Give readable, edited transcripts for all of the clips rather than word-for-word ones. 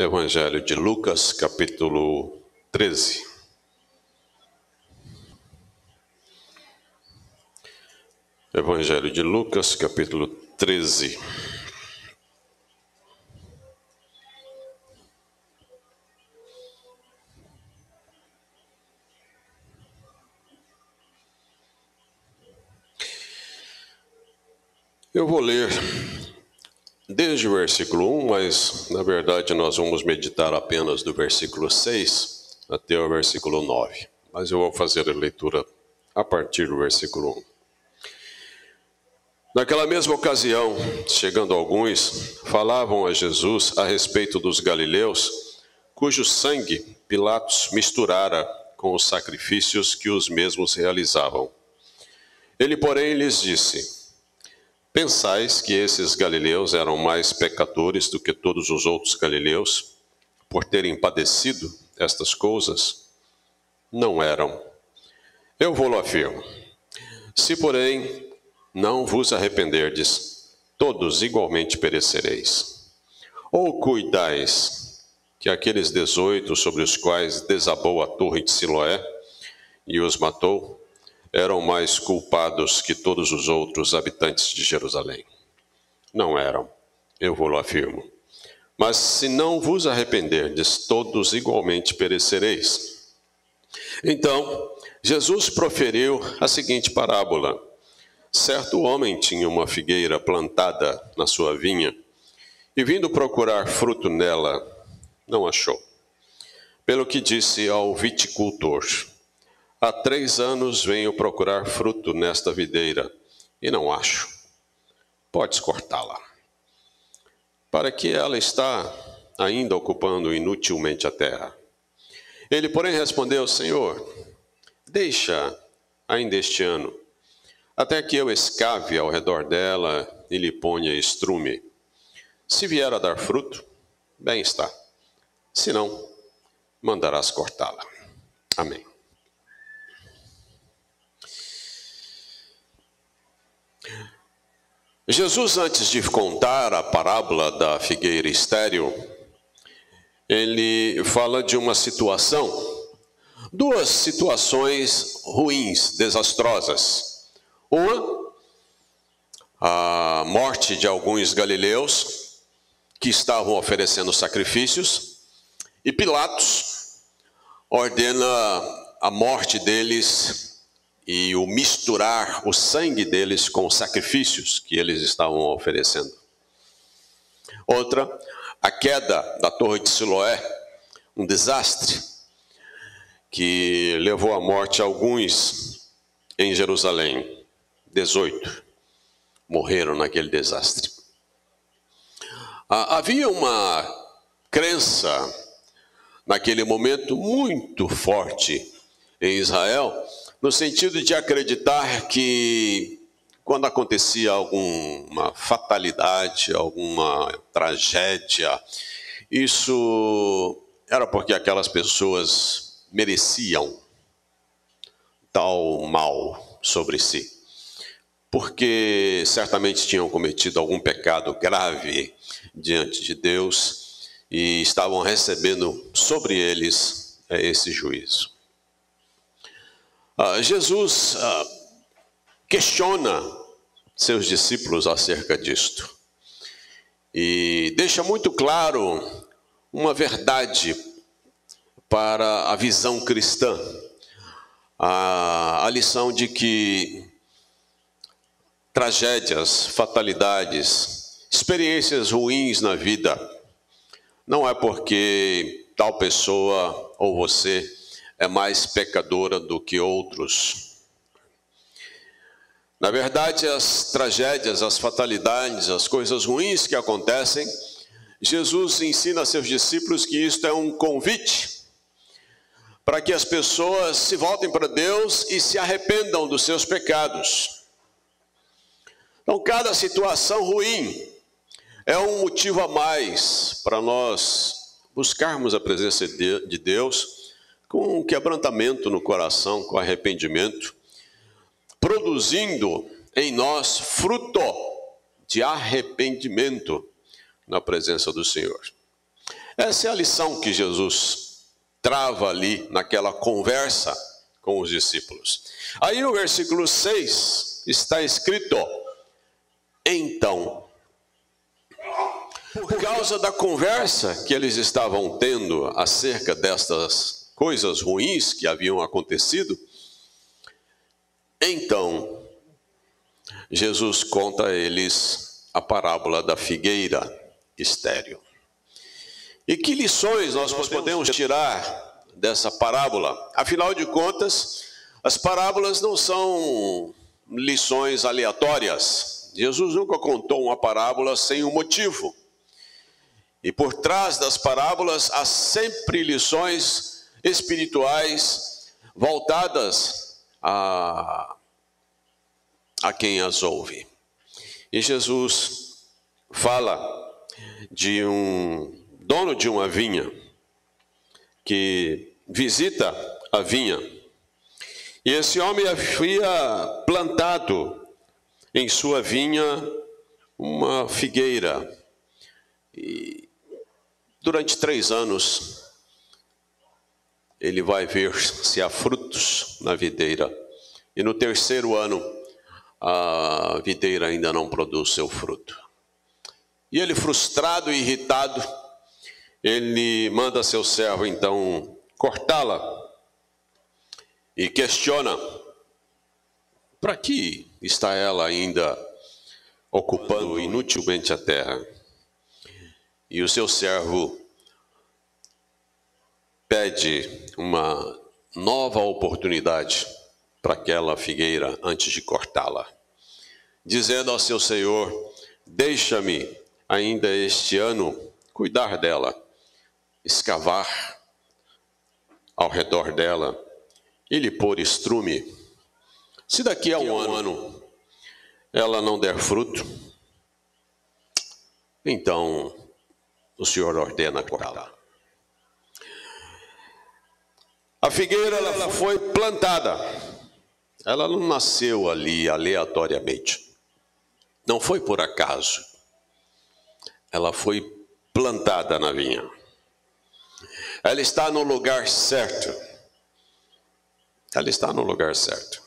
Evangelho de Lucas, capítulo 13. Evangelho de Lucas, capítulo 13. Eu vou ler desde o versículo 1, mas na verdade nós vamos meditar apenas do versículo 6 até o versículo 9. Mas eu vou fazer a leitura a partir do versículo 1. Naquela mesma ocasião, chegando alguns, falavam a Jesus a respeito dos galileus, cujo sangue Pilatos misturara com os sacrifícios que os mesmos realizavam. Ele, porém, lhes disse: pensais que esses galileus eram mais pecadores do que todos os outros galileus, por terem padecido estas coisas? Não eram. Eu vou-lo afirmo. Se, porém, não vos arrependerdes, todos igualmente perecereis. Ou cuidais que aqueles 18 sobre os quais desabou a torre de Siloé e os matou, eram mais culpados que todos os outros habitantes de Jerusalém? Não eram, eu vou-lo afirmo. Mas se não vos arrependerdes, todos igualmente perecereis. Então, Jesus proferiu a seguinte parábola. Certo homem tinha uma figueira plantada na sua vinha, e vindo procurar fruto nela, não achou. Pelo que disse ao viticultor: há 3 anos venho procurar fruto nesta videira, e não acho. Podes cortá-la. Para que ela está ainda ocupando inutilmente a terra? Ele, porém, respondeu: Senhor, deixa ainda este ano, até que eu escave ao redor dela e lhe ponha estrume. Se vier a dar fruto, bem está. Se não, mandarás cortá-la. Amém. Jesus, antes de contar a parábola da figueira estéril, ele fala de uma situação, 2 situações ruins, desastrosas. Uma, a morte de alguns galileus que estavam oferecendo sacrifícios, e Pilatos ordena a morte deles e o misturar o sangue deles com os sacrifícios que eles estavam oferecendo. Outra, a queda da torre de Siloé, um desastre que levou à morte alguns em Jerusalém. 18 morreram naquele desastre. Havia uma crença naquele momento muito forte em Israel, no sentido de acreditar que quando acontecia alguma fatalidade, alguma tragédia, isso era porque aquelas pessoas mereciam tal mal sobre si, porque certamente tinham cometido algum pecado grave diante de Deus e estavam recebendo sobre eles esse juízo. Jesus questiona seus discípulos acerca disto e deixa muito claro uma verdade para a visão cristã, a lição de que tragédias, fatalidades, experiências ruins na vida, não é porque tal pessoa ou você é mais pecadora do que outros. Na verdade, as tragédias, as fatalidades, as coisas ruins que acontecem, Jesus ensina a seus discípulos que isto é um convite para que as pessoas se voltem para Deus e se arrependam dos seus pecados. Então, cada situação ruim é um motivo a mais para nós buscarmos a presença de Deus com um quebrantamento no coração, com arrependimento, produzindo em nós fruto de arrependimento na presença do Senhor. Essa é a lição que Jesus trava ali naquela conversa com os discípulos. Aí no versículo 6 está escrito: então, por causa da conversa que eles estavam tendo acerca destas coisas ruins que haviam acontecido, então Jesus conta a eles a parábola da figueira estéril. E que lições nós podemos tirar dessa parábola? Afinal de contas, as parábolas não são lições aleatórias. Jesus nunca contou uma parábola sem um motivo. E por trás das parábolas há sempre lições espirituais voltadas a quem as ouve. E Jesus fala de um dono de uma vinha que visita a vinha. E esse homem havia plantado em sua vinha uma figueira. E durante 3 anos ele vai ver se há frutos na videira. E no 3º ano a videira ainda não produz seu fruto. E ele, frustrado e irritado, ele manda seu servo então cortá-la e questiona: para que está ela ainda ocupando inutilmente a terra? E o seu servo pede uma nova oportunidade para aquela figueira antes de cortá-la, dizendo ao seu senhor: deixa-me ainda este ano cuidar dela, escavar ao redor dela e lhe pôr estrume. Se daqui a um ano ela não der fruto, então o Senhor ordena cortá-la. A figueira ela foi plantada. Ela não nasceu ali aleatoriamente. Não foi por acaso. Ela foi plantada na vinha. Ela está no lugar certo. Ela está no lugar certo.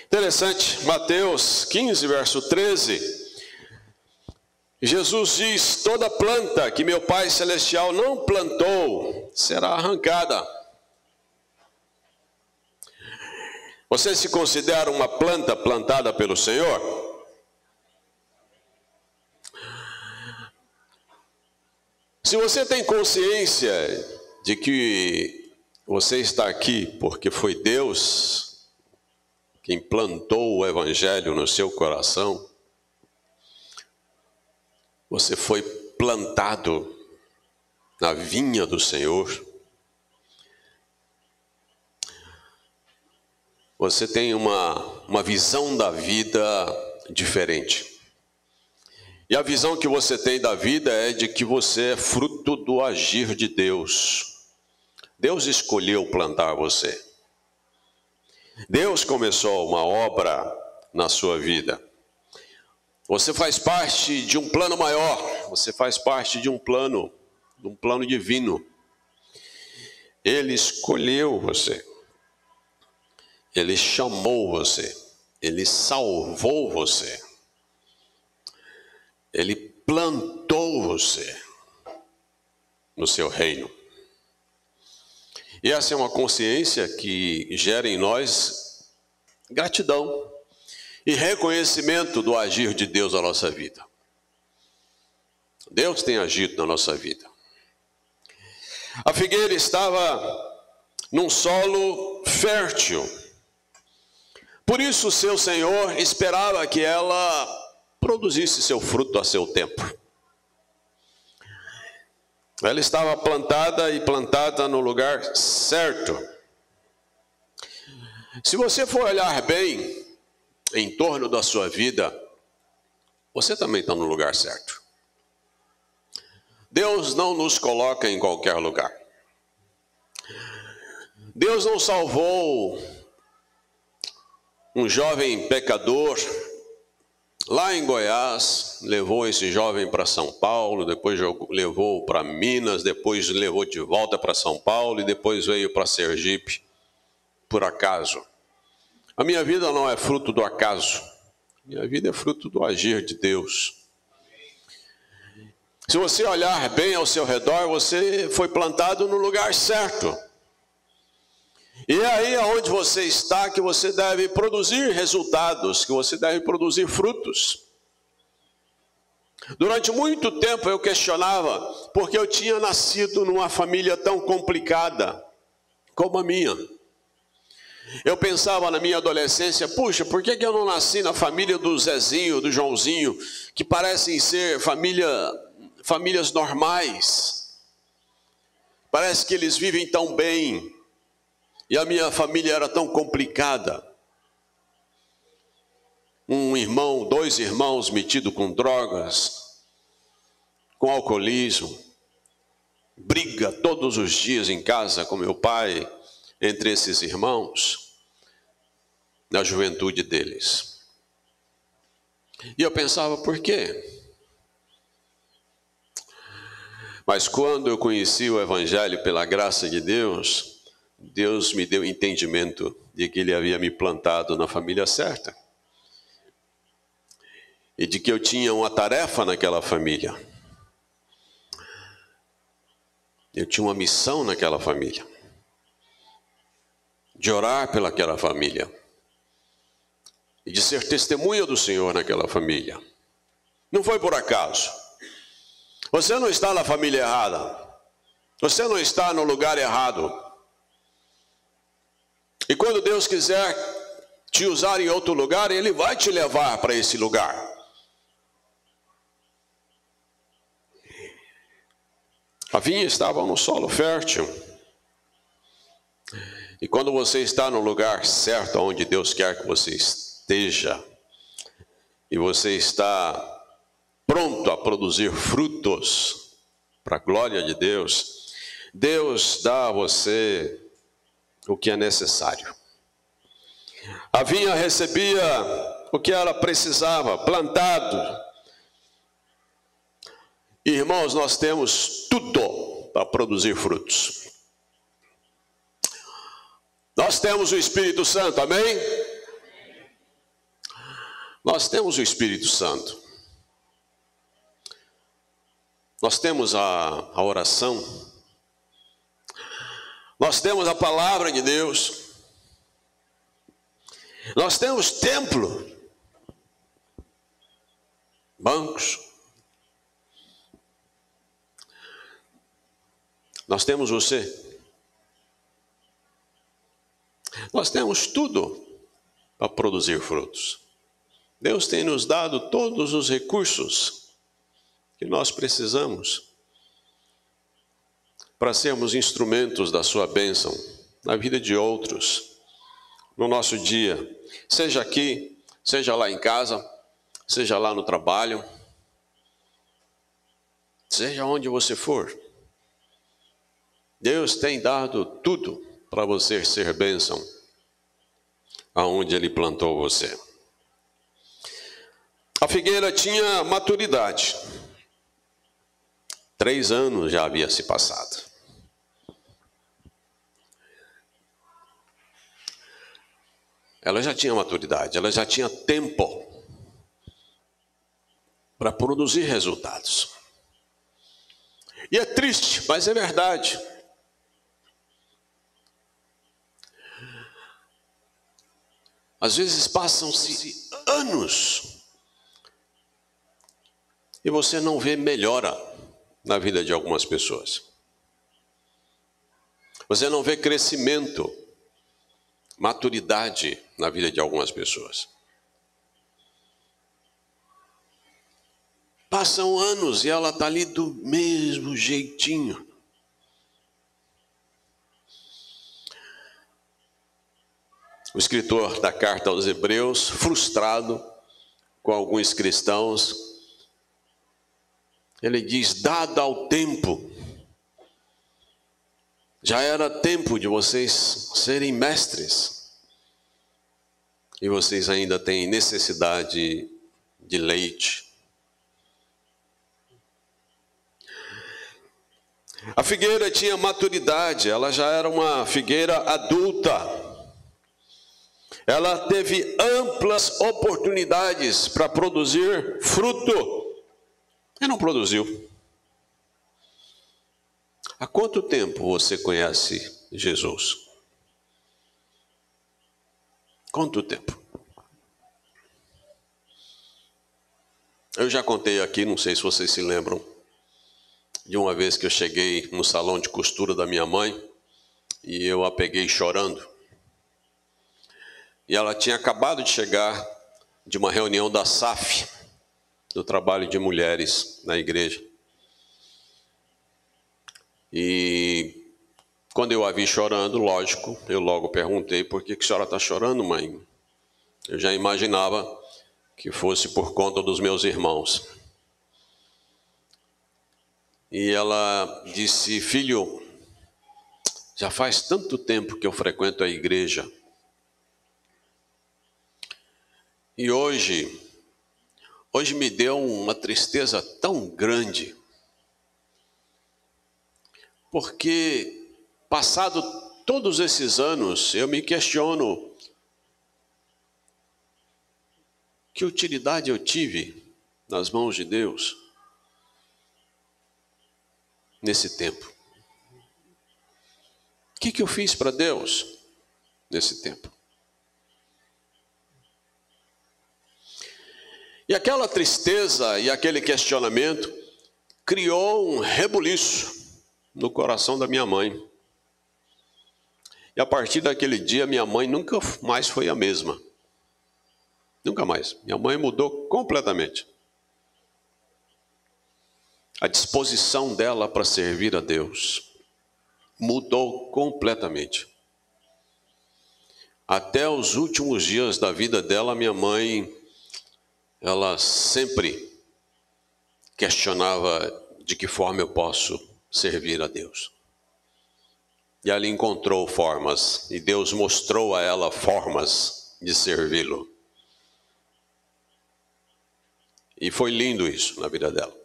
Interessante, Mateus 15, verso 13. Jesus diz: toda planta que meu Pai Celestial não plantou será arrancada. Você se considera uma planta plantada pelo Senhor? Se você tem consciência de que você está aqui porque foi Deus quem plantou o Evangelho no seu coração, você foi plantado na vinha do Senhor, você tem uma visão da vida diferente. E a visão que você tem da vida é de que você é fruto do agir de Deus. Deus escolheu plantar você. Deus começou uma obra na sua vida. Você faz parte de um plano maior. Você faz parte de um plano divino. Ele escolheu você. Ele chamou você. Ele salvou você. Ele plantou você no seu reino. E essa é uma consciência que gera em nós gratidão e reconhecimento do agir de Deus na nossa vida. Deus tem agido na nossa vida. A figueira estava num solo fértil. Por isso o seu Senhor esperava que ela produzisse seu fruto a seu tempo. Ela estava plantada no lugar certo. Se você for olhar bem em torno da sua vida, você também está no lugar certo. Deus não nos coloca em qualquer lugar. Deus não salvou um jovem pecador lá em Goiás, levou esse jovem para São Paulo, depois levou para Minas, depois levou de volta para São Paulo e depois veio para Sergipe, por acaso. A minha vida não é fruto do acaso, minha vida é fruto do agir de Deus. Se você olhar bem ao seu redor, você foi plantado no lugar certo. E é aí onde você está que você deve produzir resultados, que você deve produzir frutos. Durante muito tempo eu questionava porque eu tinha nascido numa família tão complicada como a minha. Eu pensava na minha adolescência, puxa, por que eu não nasci na família do Zezinho, do Joãozinho, que parecem ser famílias normais. Parece que eles vivem tão bem. E a minha família era tão complicada. Dois irmãos metidos com drogas, com alcoolismo, briga todos os dias em casa com meu pai, entre esses irmãos, na juventude deles. E eu pensava, por quê? Mas quando eu conheci o Evangelho pela graça de Deus, Deus me deu entendimento de que Ele havia me plantado na família certa. E de que eu tinha uma tarefa naquela família. Eu tinha uma missão naquela família. De orar pelaquela família. E de ser testemunha do Senhor naquela família. Não foi por acaso. Você não está na família errada. Você não está no lugar errado. E quando Deus quiser te usar em outro lugar, Ele vai te levar para esse lugar. A vinha estava no solo fértil. E quando você está no lugar certo, onde Deus quer que você esteja, e você está pronto a produzir frutos para a glória de Deus, Deus dá a você o que é necessário. A vinha recebia o que ela precisava, plantado. Irmãos, nós temos tudo para produzir frutos. Nós temos o Espírito Santo, amém? Nós temos o Espírito Santo. Nós temos a oração. Nós temos a palavra de Deus. Nós temos templo, bancos. Nós temos você. Nós temos tudo para produzir frutos. Deus tem nos dado todos os recursos que nós precisamos para sermos instrumentos da sua bênção na vida de outros, no nosso dia, seja aqui, seja lá em casa, seja lá no trabalho, seja onde você for. Deus tem dado tudo para você ser bênção aonde Ele plantou você. A figueira tinha maturidade. 3 anos já havia se passado. Ela já tinha maturidade, ela já tinha tempo para produzir resultados. E é triste, mas é verdade. Às vezes passam-se anos e você não vê melhora na vida de algumas pessoas. Você não vê crescimento, maturidade na vida de algumas pessoas. Passam anos e ela está ali do mesmo jeitinho. O escritor da carta aos Hebreus, frustrado com alguns cristãos, ele diz: dado ao tempo, já era tempo de vocês serem mestres, e vocês ainda têm necessidade de leite. A figueira tinha maturidade, ela já era uma figueira adulta. Ela teve amplas oportunidades para produzir fruto e não produziu. Há quanto tempo você conhece Jesus? Quanto tempo? Eu já contei aqui, não sei se vocês se lembram, de uma vez que eu cheguei no salão de costura da minha mãe e eu a peguei chorando. E ela tinha acabado de chegar de uma reunião da SAF, do trabalho de mulheres na igreja. E quando eu a vi chorando, lógico, eu logo perguntei: por que a senhora está chorando, mãe? Eu já imaginava que fosse por conta dos meus irmãos. E ela disse: filho, já faz tanto tempo que eu frequento a igreja. E hoje me deu uma tristeza tão grande. Porque, passado todos esses anos, eu me questiono: que utilidade eu tive nas mãos de Deus nesse tempo? O que eu fiz para Deus nesse tempo? E aquela tristeza e aquele questionamento criou um rebuliço no coração da minha mãe. E a partir daquele dia, minha mãe nunca mais foi a mesma. Nunca mais. Minha mãe mudou completamente. A disposição dela para servir a Deus mudou completamente. Até os últimos dias da vida dela, minha mãe, ela sempre questionava de que forma eu posso servir a Deus. E ela encontrou formas, e Deus mostrou a ela formas de servi-lo. E foi lindo isso na vida dela.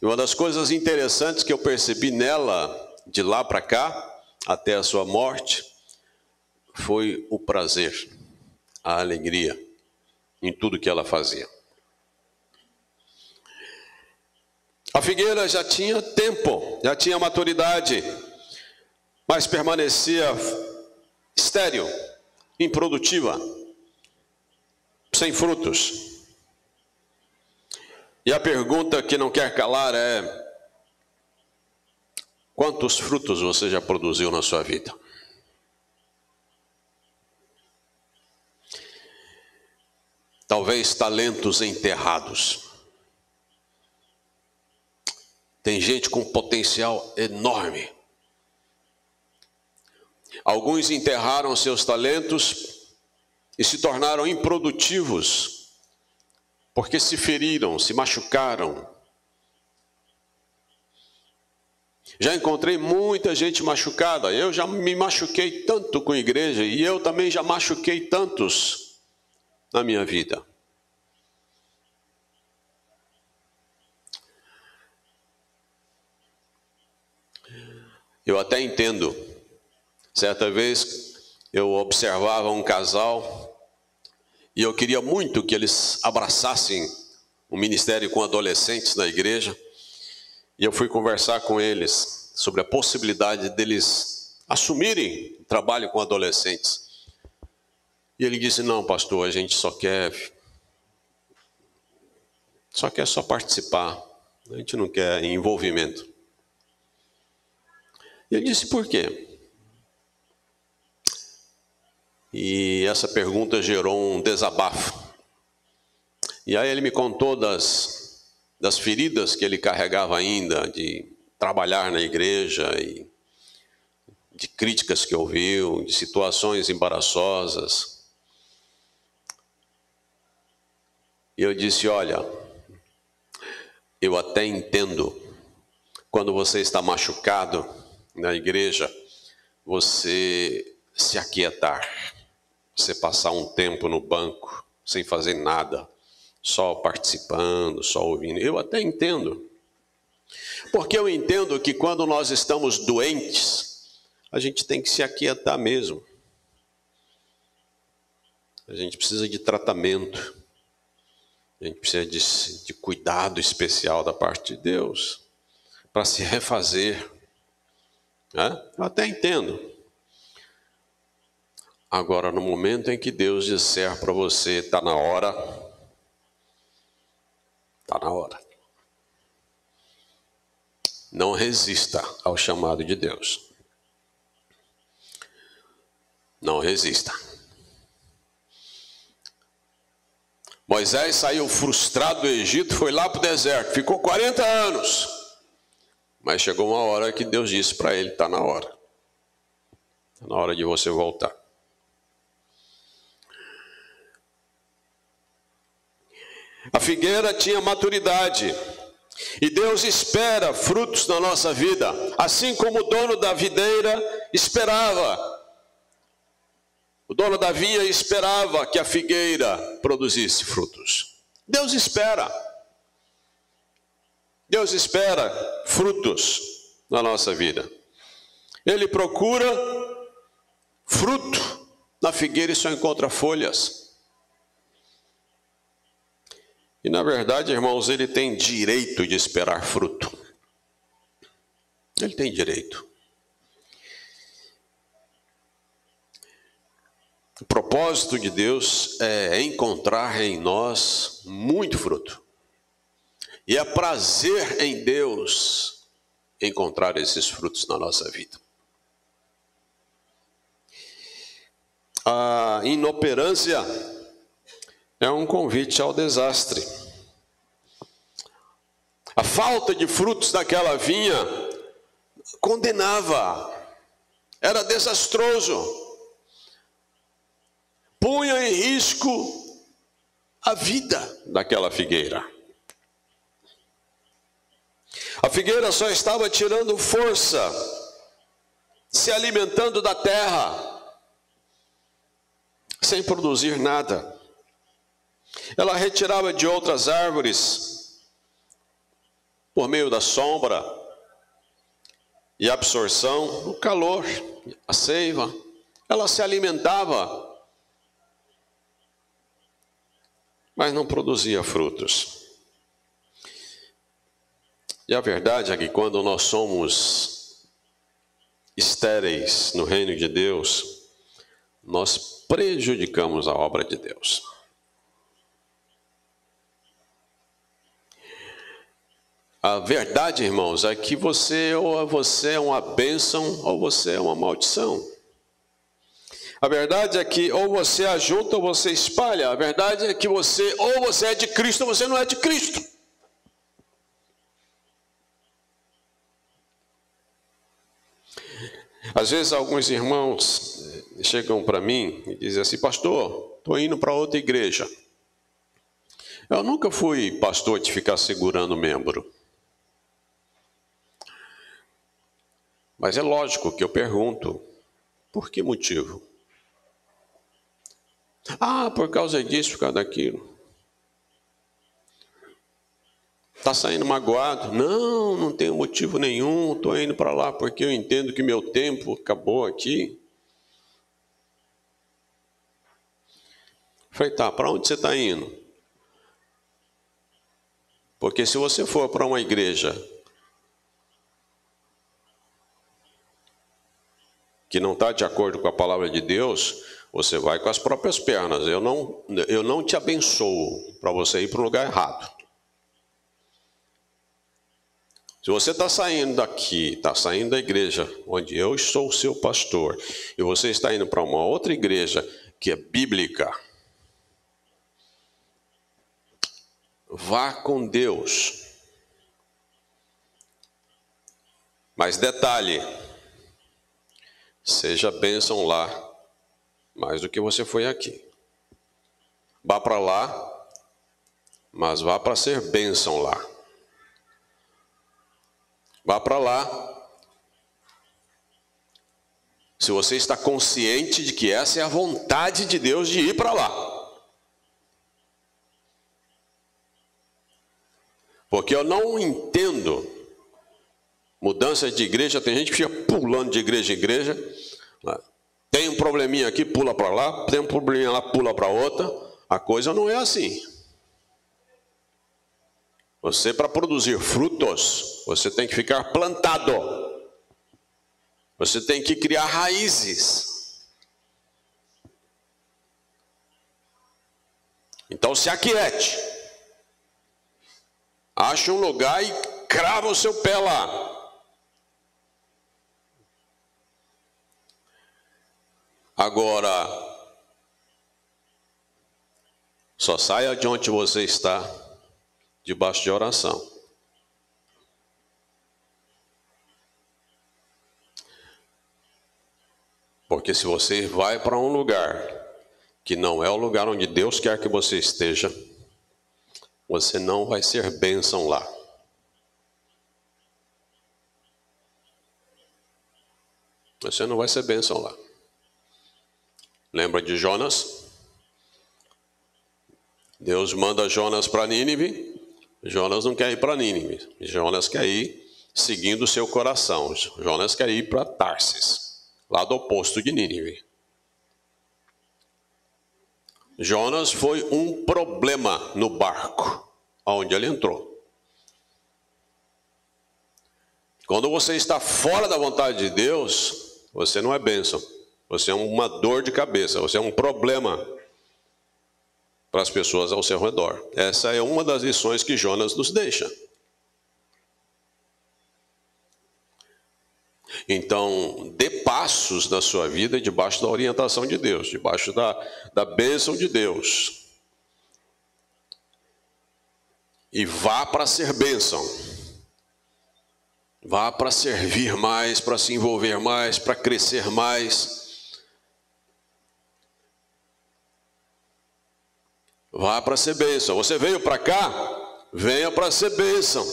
E uma das coisas interessantes que eu percebi nela, de lá para cá, até a sua morte, foi o prazer, a alegria em tudo que ela fazia. A figueira já tinha tempo, já tinha maturidade, mas permanecia estéril, improdutiva, sem frutos. E a pergunta que não quer calar é: quantos frutos você já produziu na sua vida? Talvez talentos enterrados. Tem gente com potencial enorme. Alguns enterraram seus talentos e se tornaram improdutivos, porque se feriram, se machucaram. Já encontrei muita gente machucada. Eu já me machuquei tanto com a igreja e eu também já machuquei tantos na minha vida. Eu até entendo. Certa vez eu observava um casal e eu queria muito que eles abraçassem o ministério com adolescentes na igreja. E eu fui conversar com eles sobre a possibilidade deles assumirem o trabalho com adolescentes. E ele disse: não, pastor, a gente só quer participar. A gente não quer envolvimento. E eu disse: por quê? E essa pergunta gerou um desabafo. E aí ele me contou das feridas que ele carregava ainda, de trabalhar na igreja, e de críticas que ouviu, de situações embaraçosas. E eu disse: olha, eu até entendo quando você está machucado na igreja, você se aquietar, você passar um tempo no banco sem fazer nada, só participando, só ouvindo. Eu até entendo. Porque eu entendo que quando nós estamos doentes, a gente tem que se aquietar mesmo. A gente precisa de tratamento. A gente precisa de cuidado especial da parte de Deus para se refazer. Eu até entendo. Agora, no momento em que Deus disser para você, está na hora, está na hora. Não resista ao chamado de Deus. Não resista. Moisés saiu frustrado do Egito, foi lá para o deserto, ficou 40 anos. Mas chegou uma hora que Deus disse para ele, está na hora. Está na hora de você voltar. A figueira tinha maturidade. E Deus espera frutos na nossa vida, assim como o dono da videira esperava. O dono da vinha esperava que a figueira produzisse frutos. Deus espera. Deus espera frutos na nossa vida. Ele procura fruto na figueira e só encontra folhas. E na verdade, irmãos, ele tem direito de esperar fruto. Ele tem direito. O propósito de Deus é encontrar em nós muito fruto. E é prazer em Deus encontrar esses frutos na nossa vida. A inoperância é um convite ao desastre. A falta de frutos daquela vinha condenava, era desastroso, punha em risco a vida daquela figueira. A figueira só estava tirando força, se alimentando da terra, sem produzir nada. Ela retirava de outras árvores, por meio da sombra e absorção, o calor, a seiva. Ela se alimentava, mas não produzia frutos. E a verdade é que quando nós somos estéreis no reino de Deus, nós prejudicamos a obra de Deus. A verdade, irmãos, é que ou você é uma bênção ou você é uma maldição. A verdade é que ou você ajunta ou você espalha. A verdade é que ou você é de Cristo ou você não é de Cristo. Às vezes alguns irmãos chegam para mim e dizem assim, pastor, estou indo para outra igreja. Eu nunca fui pastor de ficar segurando membro. Mas é lógico que eu pergunto, por que motivo? Por causa disso, por causa daquilo. Está saindo magoado? Não tenho motivo nenhum, estou indo para lá porque eu entendo que meu tempo acabou aqui. Falei, tá, para onde você está indo? Porque se você for para uma igreja que não está de acordo com a palavra de Deus, você vai com as próprias pernas. Eu não te abençoo para você ir para um lugar errado. Se você está saindo daqui, está saindo da igreja onde eu sou o seu pastor, e você está indo para uma outra igreja que é bíblica, vá com Deus. Mas detalhe, seja bênção lá, mais do que você foi aqui. Vá para lá, mas vá para ser bênção lá. Vá para lá, se você está consciente de que essa é a vontade de Deus de ir para lá. Porque eu não entendo mudança de igreja. Tem gente que fica pulando de igreja em igreja. Tem um probleminha aqui, pula para lá. Tem um probleminha lá, pula para outra. A coisa não é assim. Você, para produzir frutos, você tem que ficar plantado. Você tem que criar raízes. Então se aquiete. Ache um lugar e crava o seu pé lá. Agora, só saia de onde você está, debaixo de oração. Porque se você vai para um lugar que não é o lugar onde Deus quer que você esteja, você não vai ser bênção lá. Você não vai ser bênção lá. Lembra de Jonas? Deus manda Jonas para Nínive. Jonas não quer ir para Nínive. Jonas quer ir seguindo o seu coração. Jonas quer ir para Tarsis, lado oposto de Nínive. Jonas foi um problema no barco onde ele entrou. Quando você está fora da vontade de Deus, você não é bênção. Você é uma dor de cabeça, você é um problema para as pessoas ao seu redor. Essa é uma das lições que Jonas nos deixa. Então, dê passos na sua vida debaixo da orientação de Deus, debaixo da bênção de Deus. E vá para ser bênção. Vá para servir mais, para se envolver mais, para crescer mais. Vá para ser bênção. Você veio para cá? Venha para ser bênção.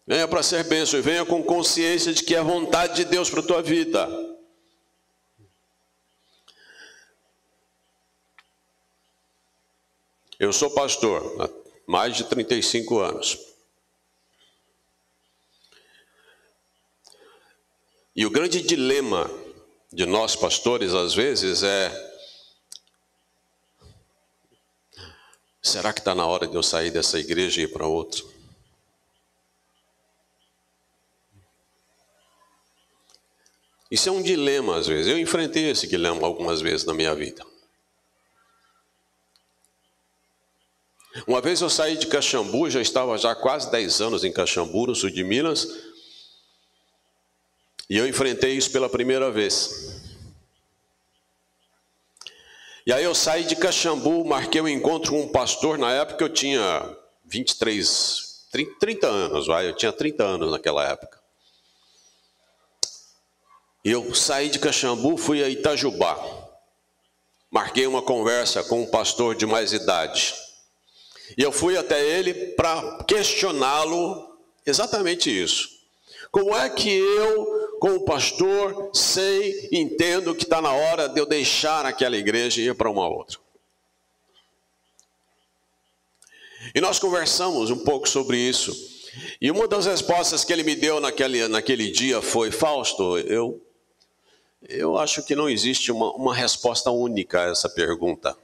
Venha para ser bênção e venha com consciência de que é a vontade de Deus para a tua vida. Eu sou pastor há mais de 35 anos. E o grande dilema de nós pastores, às vezes, é: será que está na hora de eu sair dessa igreja e ir para outra? Isso é um dilema, às vezes. Eu enfrentei esse dilema algumas vezes na minha vida. Uma vez eu saí de Caxambu, já estava já quase 10 anos em Caxambu, no sul de Minas, e eu enfrentei isso pela primeira vez. E aí eu saí de Caxambu, marquei um encontro com um pastor. Na época eu tinha 30 anos, eu tinha 30 anos naquela época. E eu saí de Caxambu, fui a Itajubá. Marquei uma conversa com um pastor de mais idade. E eu fui até ele para questioná-lo exatamente isso. Como é que eu, como pastor, sei, entendo que está na hora de eu deixar aquela igreja e ir para uma outra? E nós conversamos um pouco sobre isso. E uma das respostas que ele me deu naquele dia foi: Fausto, eu acho que não existe uma resposta única a essa pergunta.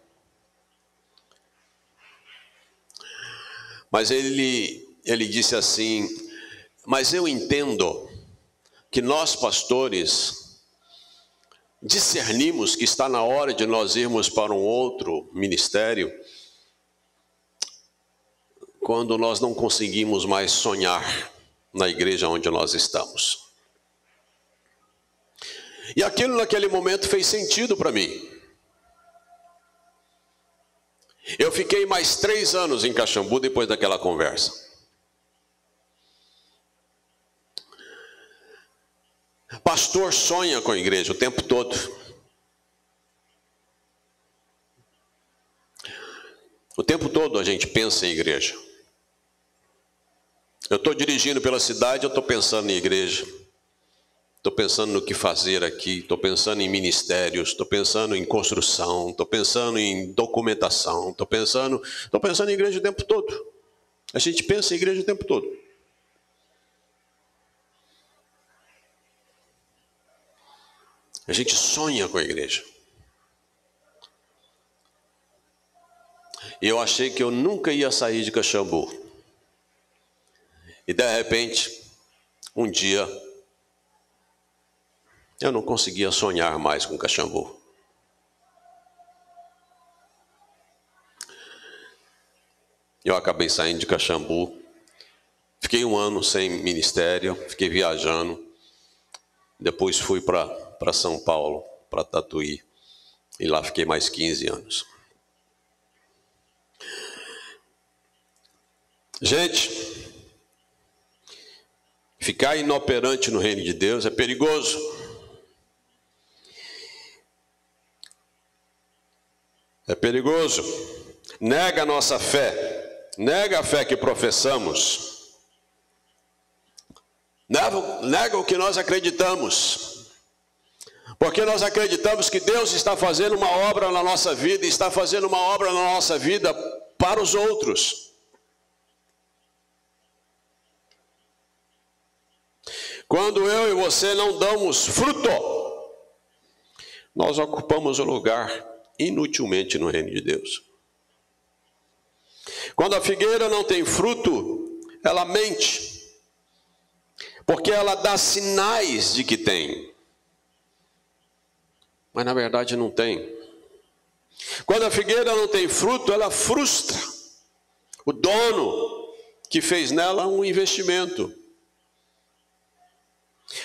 Mas ele disse assim: mas eu entendo que nós pastores discernimos que está na hora de nós irmos para um outro ministério quando nós não conseguimos mais sonhar na igreja onde nós estamos. E aquilo naquele momento fez sentido para mim. Eu fiquei mais 3 anos em Caxambu depois daquela conversa. Pastor sonha com a igreja o tempo todo. O tempo todo a gente pensa em igreja. Eu estou dirigindo pela cidade, eu estou pensando em igreja. Estou pensando no que fazer aqui, estou pensando em ministérios, estou pensando em construção, estou pensando em documentação, estou pensando em igreja o tempo todo. A gente pensa em igreja o tempo todo. A gente sonha com a igreja. E eu achei que eu nunca ia sair de Caxambu. E de repente, um dia, eu não conseguia sonhar mais com Caxambu. Eu acabei saindo de Caxambu. Fiquei 1 ano sem ministério, fiquei viajando. Depois fui para São Paulo, para Tatuí. E lá fiquei mais 15 anos. Gente, ficar inoperante no reino de Deus é perigoso. É perigoso. Nega a nossa fé. Nega a fé que professamos. Nega o que nós acreditamos. Porque nós acreditamos que Deus está fazendo uma obra na nossa vida, e está fazendo uma obra na nossa vida para os outros. Quando eu e você não damos fruto, nós ocupamos o lugar inutilmente no reino de Deus. Quando a figueira não tem fruto, ela mente, porque ela dá sinais de que tem, mas na verdade não tem. Quando a figueira não tem fruto, ela frustra o dono que fez nela um investimento.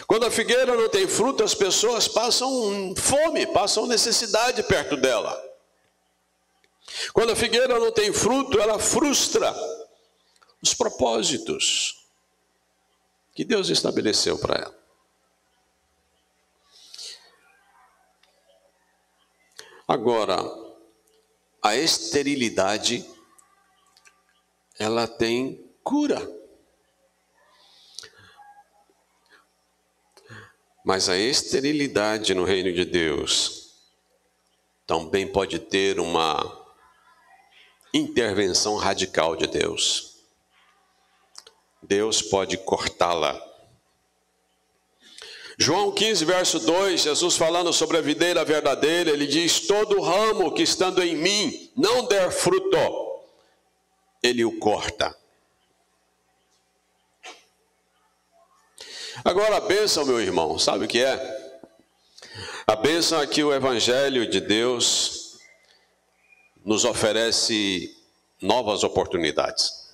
Quando a figueira não tem fruto, as pessoas passam fome, passam necessidade perto dela. Quando a figueira não tem fruto, ela frustra os propósitos que Deus estabeleceu para ela. Agora, a esterilidade, ela tem cura. Mas a esterilidade no reino de Deus também pode ter uma intervenção radical de Deus. Deus pode cortá-la. João 15, verso 2, Jesus falando sobre a videira verdadeira, ele diz: todo ramo que estando em mim não der fruto, ele o corta. Agora a bênção, meu irmão, sabe o que é? A bênção é que o Evangelho de Deus nos oferece novas oportunidades.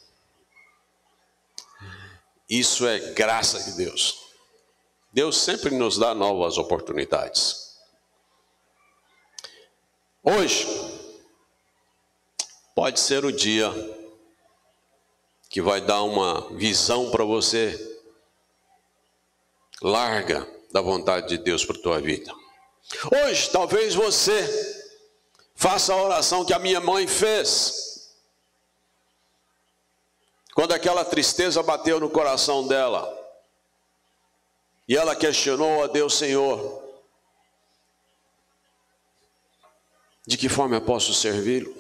Isso é graça de Deus. Deus sempre nos dá novas oportunidades. Hoje pode ser o dia que vai dar uma visão para você larga da vontade de Deus para a tua vida. Hoje, talvez você faça a oração que a minha mãe fez, quando aquela tristeza bateu no coração dela, e ela questionou a Deus: Senhor, de que forma eu posso servi-lo?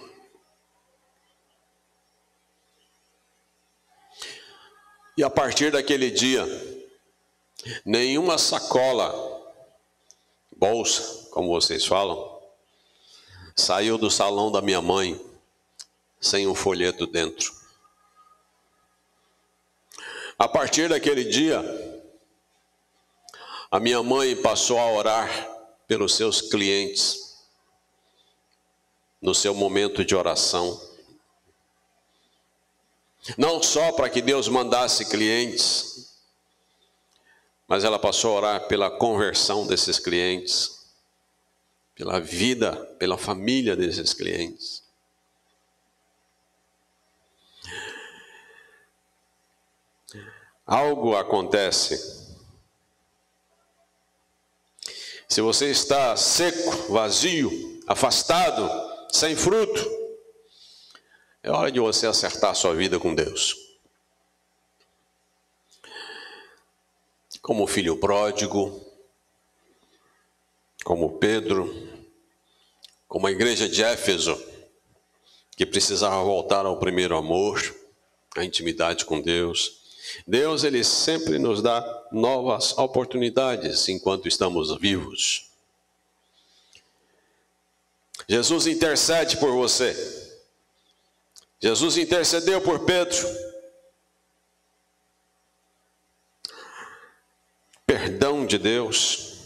E a partir daquele dia, nenhuma sacola, bolsa, como vocês falam, saiu do salão da minha mãe sem um folheto dentro. A partir daquele dia, a minha mãe passou a orar pelos seus clientes, no seu momento de oração. Não só para que Deus mandasse clientes, mas ela passou a orar pela conversão desses clientes, pela vida, pela família desses clientes. Algo acontece. Se você está seco, vazio, afastado, sem fruto, é hora de você acertar a sua vida com Deus. Como o filho pródigo, como Pedro, como a igreja de Éfeso, que precisava voltar ao primeiro amor, a intimidade com Deus. Deus, Ele sempre nos dá novas oportunidades enquanto estamos vivos. Jesus intercede por você. Jesus intercedeu por Pedro. Perdão de Deus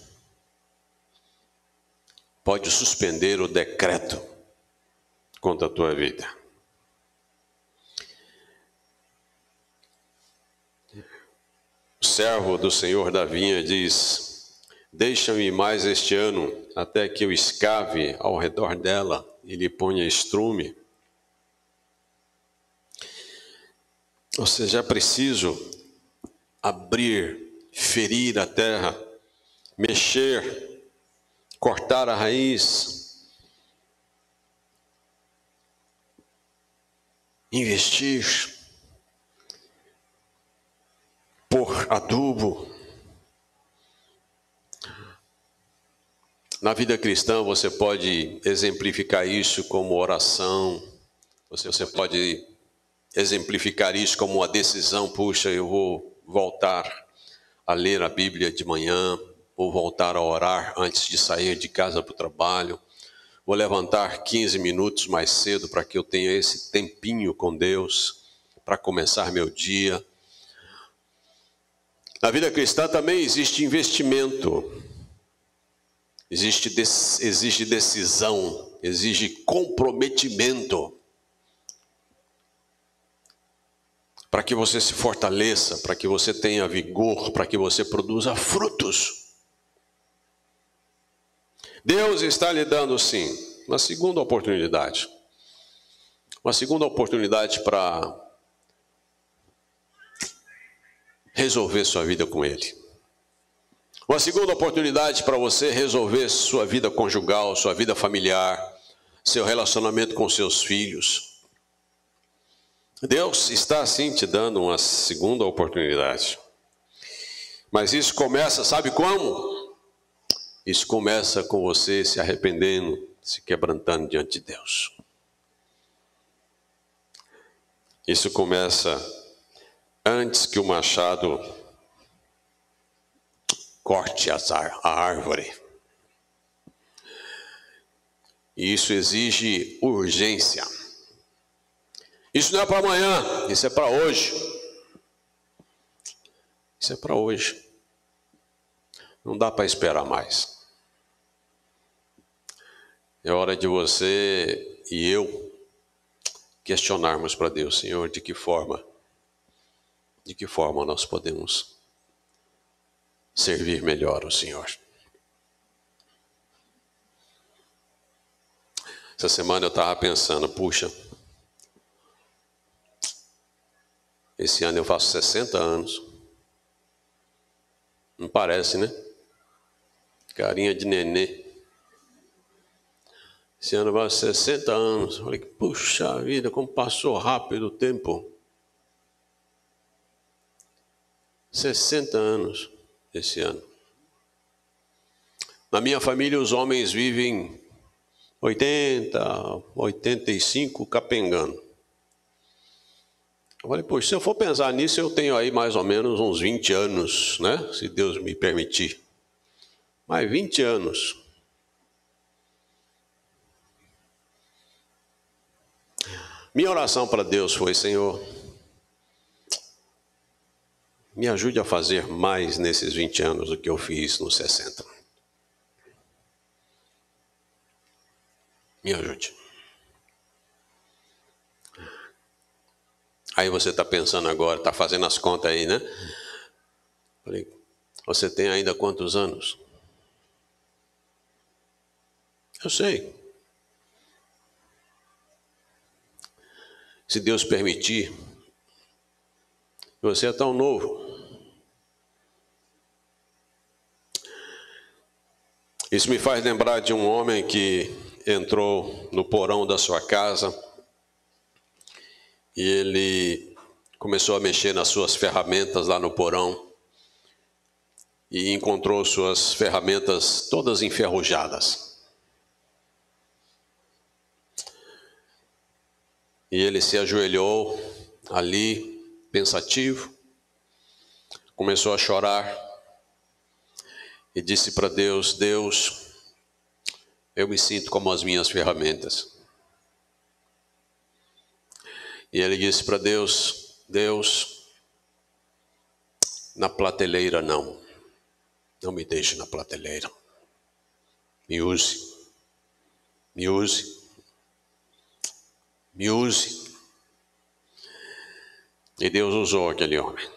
pode suspender o decreto contra a tua vida. O servo do Senhor da vinha diz: deixa-me mais este ano, até que eu escave ao redor dela e lhe ponha estrume. Ou seja, é preciso abrir, ferir a terra, mexer, cortar a raiz, investir, pôr adubo. Na vida cristã você pode exemplificar isso como oração, você pode exemplificar isso como uma decisão: puxa, eu vou voltar a ler a Bíblia de manhã, vou voltar a orar antes de sair de casa para o trabalho, vou levantar 15 minutos mais cedo para que eu tenha esse tempinho com Deus, para começar meu dia. Na vida cristã também existe investimento, exige decisão, exige comprometimento, para que você se fortaleça, para que você tenha vigor, para que você produza frutos. Deus está lhe dando, sim, uma segunda oportunidade. Uma segunda oportunidade para resolver sua vida com Ele. Uma segunda oportunidade para você resolver sua vida conjugal, sua vida familiar, seu relacionamento com seus filhos. Deus está sim te dando uma segunda oportunidade. Mas isso começa, sabe como? Isso começa com você se arrependendo, se quebrantando diante de Deus. Isso começa antes que o machado corte a árvore. E isso exige urgência. Isso não é para amanhã, isso é para hoje. Isso é para hoje. Não dá para esperar mais. É hora de você e eu questionarmos para Deus: Senhor, de que forma nós podemos servir melhor o Senhor? Essa semana eu estava pensando, puxa, esse ano eu faço 60 anos. Não parece, né? Carinha de nenê. Esse ano vai 60 anos. Falei, puxa vida, como passou rápido o tempo. 60 anos esse ano. Na minha família os homens vivem 80, 85 capengando. Eu falei, poxa, se eu for pensar nisso, eu tenho aí mais ou menos uns 20 anos, né? Se Deus me permitir. Mais 20 anos. Minha oração para Deus foi: Senhor, me ajude a fazer mais nesses 20 anos do que eu fiz nos 60. Me ajude. Aí você está pensando agora, está fazendo as contas aí, né? Falei, você tem ainda quantos anos? Eu sei. Se Deus permitir, você é tão novo. Isso me faz lembrar de um homem que entrou no porão da sua casa e ele começou a mexer nas suas ferramentas lá no porão e encontrou suas ferramentas todas enferrujadas. E ele se ajoelhou ali, pensativo, começou a chorar e disse para Deus: Deus, eu me sinto como as minhas ferramentas. E ele disse para Deus: Deus, na prateleira não me deixe na prateleira, me use. Me use. E Deus usou aquele homem.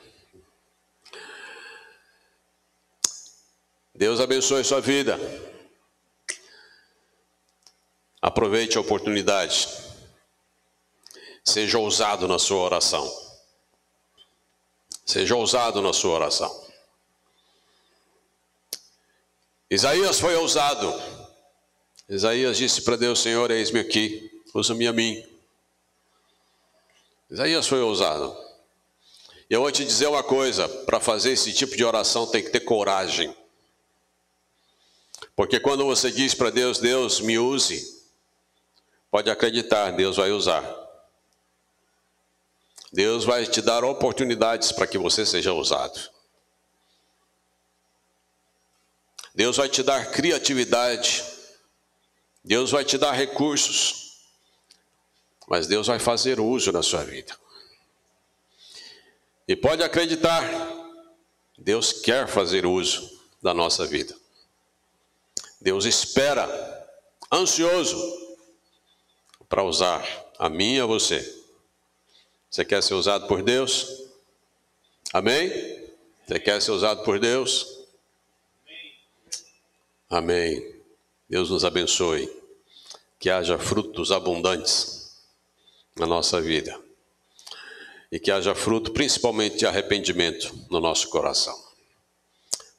Deus abençoe sua vida. Aproveite a oportunidade. Seja ousado na sua oração. Seja ousado na sua oração. Isaías foi ousado. Isaías disse para Deus: Senhor, eis-me aqui, usa-me a mim. Isaías foi ousado. E eu vou te dizer uma coisa: para fazer esse tipo de oração tem que ter coragem. Porque quando você diz para Deus: Deus, me use, pode acreditar, Deus vai usar. Deus vai te dar oportunidades para que você seja usado. Deus vai te dar criatividade. Deus vai te dar recursos, mas Deus vai fazer uso na sua vida. E pode acreditar, Deus quer fazer uso da nossa vida. Deus espera, ansioso, para usar a mim e a você. Você quer ser usado por Deus? Amém? Você quer ser usado por Deus? Amém. Deus nos abençoe, que haja frutos abundantes na nossa vida e que haja fruto principalmente de arrependimento no nosso coração.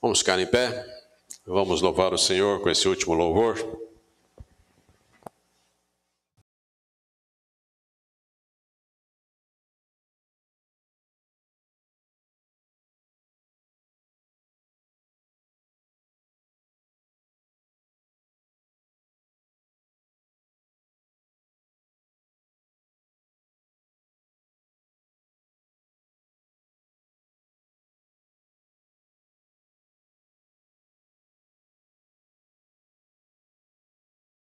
Vamos ficar em pé, vamos louvar o Senhor com esse último louvor.